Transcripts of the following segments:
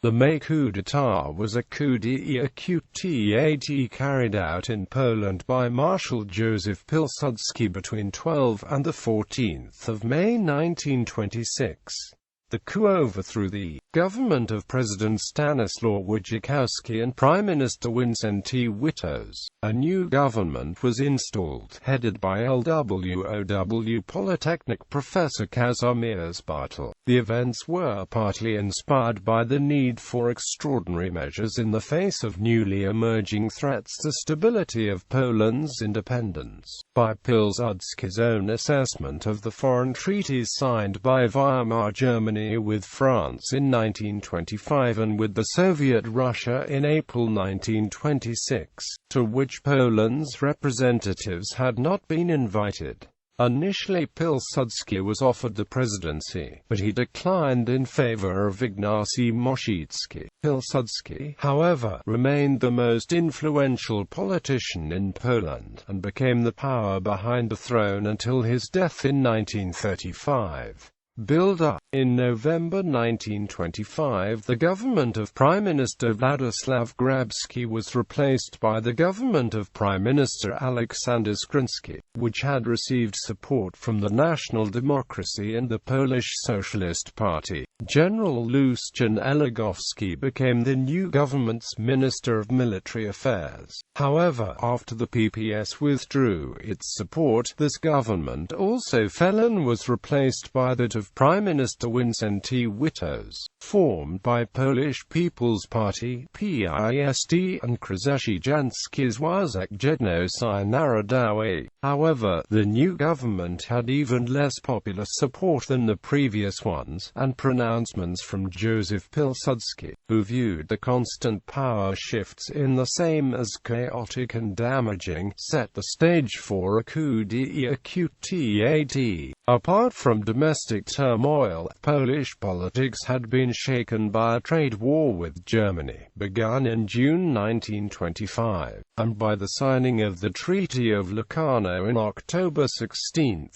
The May coup d'état was a coup d'état carried out in Poland by Marshal Józef Piłsudski between 12 and 14 May 1926. The coup overthrew the government of President Stanisław Wojciechowski and Prime Minister Wincenty Witos. A new government was installed, headed by Lwów Polytechnic professor Kazimierz Bartel. The events were partly inspired by the need for extraordinary measures in the face of newly emerging threats to stability of Poland's independence. By Piłsudski's own assessment of the foreign treaties signed by Weimar Germany with France in 1925 and with the Soviet Russia in April 1926, to which Poland's representatives had not been invited. Initially Piłsudski was offered the presidency, but he declined in favor of Ignacy Mościcki. Piłsudski, however, remained the most influential politician in Poland, and became the power behind the throne until his death in 1935. Build-up. In November 1925, the government of Prime Minister Władysław Grabski was replaced by the government of Prime Minister Aleksander Skrzyński, which had received support from the National Democracy and the Polish Socialist Party. General Lucian Elegowski became the new government's Minister of Military Affairs. However, after the PPS withdrew its support, this government also fell and was replaced by that of Prime Minister Wincenty Witos, formed by Polish People's Party (PISD) and Chrześcijański Związek Jednoczenia Narodowy. However, the new government had even less popular support than the previous ones, and pronouncements from Józef Piłsudski, who viewed the constant power shifts in the same as chaotic and damaging, set the stage for a coup d'état. Apart from domestic turmoil, Polish politics had been shaken by a trade war with Germany, begun in June 1925, and by the signing of the Treaty of Locarno in October 16.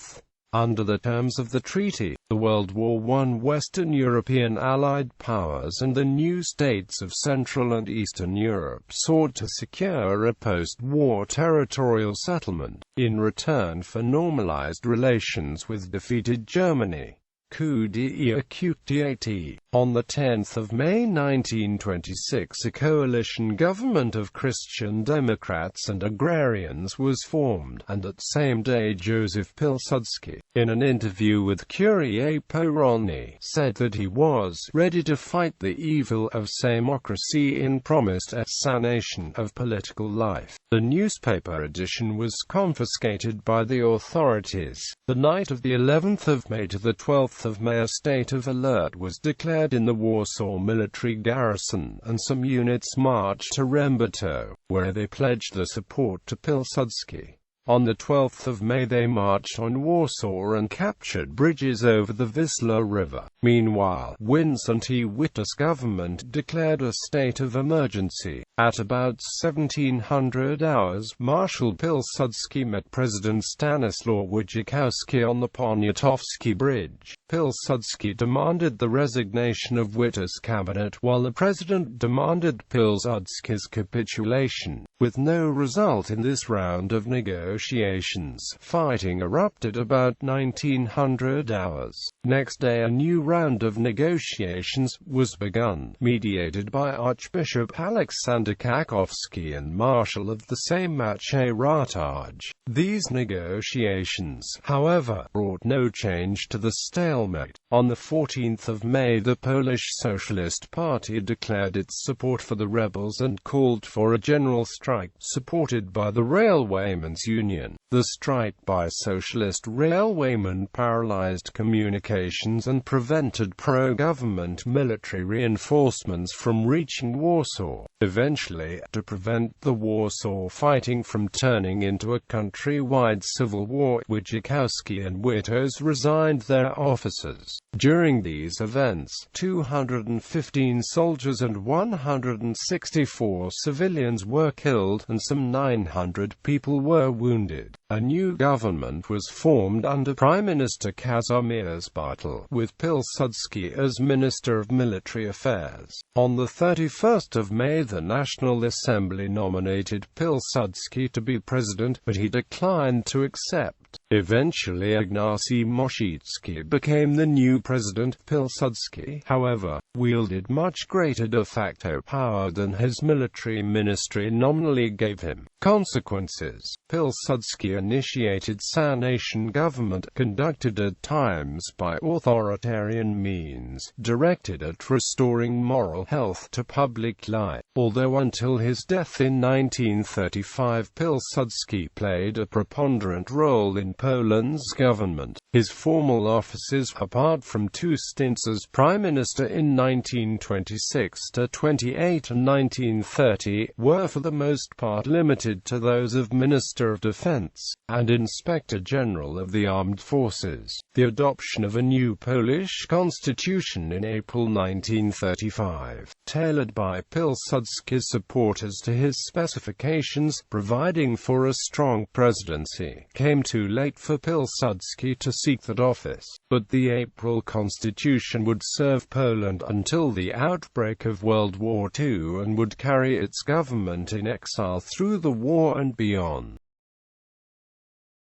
Under the terms of the treaty, the World War I Western European Allied powers and the new states of Central and Eastern Europe sought to secure a post-war territorial settlement, in return for normalized relations with defeated Germany. Coup d'état. On 10 May 1926 a coalition government of Christian Democrats and agrarians was formed, and that same day Józef Piłsudski, in an interview with Kurier Polski, said that he was ready to fight the evil of samocracy and promised a sanation of political life. The newspaper edition was confiscated by the authorities. The night of the 11th of May to the 12th of May a state of alert was declared in the Warsaw military garrison, and some units marched to Remberto, where they pledged their support to Piłsudski. On the 12th of May they marched on Warsaw and captured bridges over the Wisła River. Meanwhile, Wincenty Witos' government declared a state of emergency. At about 1700 hours, Marshal Piłsudski met President Stanisław Wojciechowski on the Poniatowski Bridge. Piłsudski demanded the resignation of Witos' cabinet, while the president demanded Piłsudski's capitulation. With no result in this round of negotiations, fighting erupted about 1900 hours. Next day a new round of negotiations was begun, mediated by Archbishop Aleksander Kakowski and Marshal of the same Maciej Rataj. These negotiations, however, brought no change to the stalemate. On the 14th of May the Polish Socialist Party declared its support for the rebels and called for a general strike, supported by the Railwaymen's Union. The strike by socialist railwaymen paralyzed communications and prevented pro-government military reinforcements from reaching Warsaw. Eventually, to prevent the Warsaw fighting from turning into a country-wide civil war, Wojciechowski and Witos resigned their offices. During these events, 215 soldiers and 164 civilians were killed, and some 900 people were wounded. A new government was formed under Prime Minister Kazimierz Bartel, with Piłsudski as Minister of Military Affairs. On the 31st of May, the National Assembly nominated Piłsudski to be president, but he declined to accept. Eventually Ignacy Mościcki became the new president. Piłsudski, however, wielded much greater de facto power than his military ministry nominally gave him. Consequences: Piłsudski initiated sanation government, conducted at times by authoritarian means, directed at restoring moral health to public life. Although until his death in 1935 Piłsudski played a preponderant role in Poland's government, his formal offices, apart from two stints as Prime Minister in 1926 to 28 and 1930, were for the most part limited to those of Minister of Defense and Inspector General of the Armed Forces. The adoption of a new Polish constitution in April 1935, tailored by Piłsudski's supporters to his specifications, providing for a strong presidency, came too late for Piłsudski to seek that office. But the April constitution would serve Poland until the outbreak of World War II and would carry its government in exile through the war and beyond.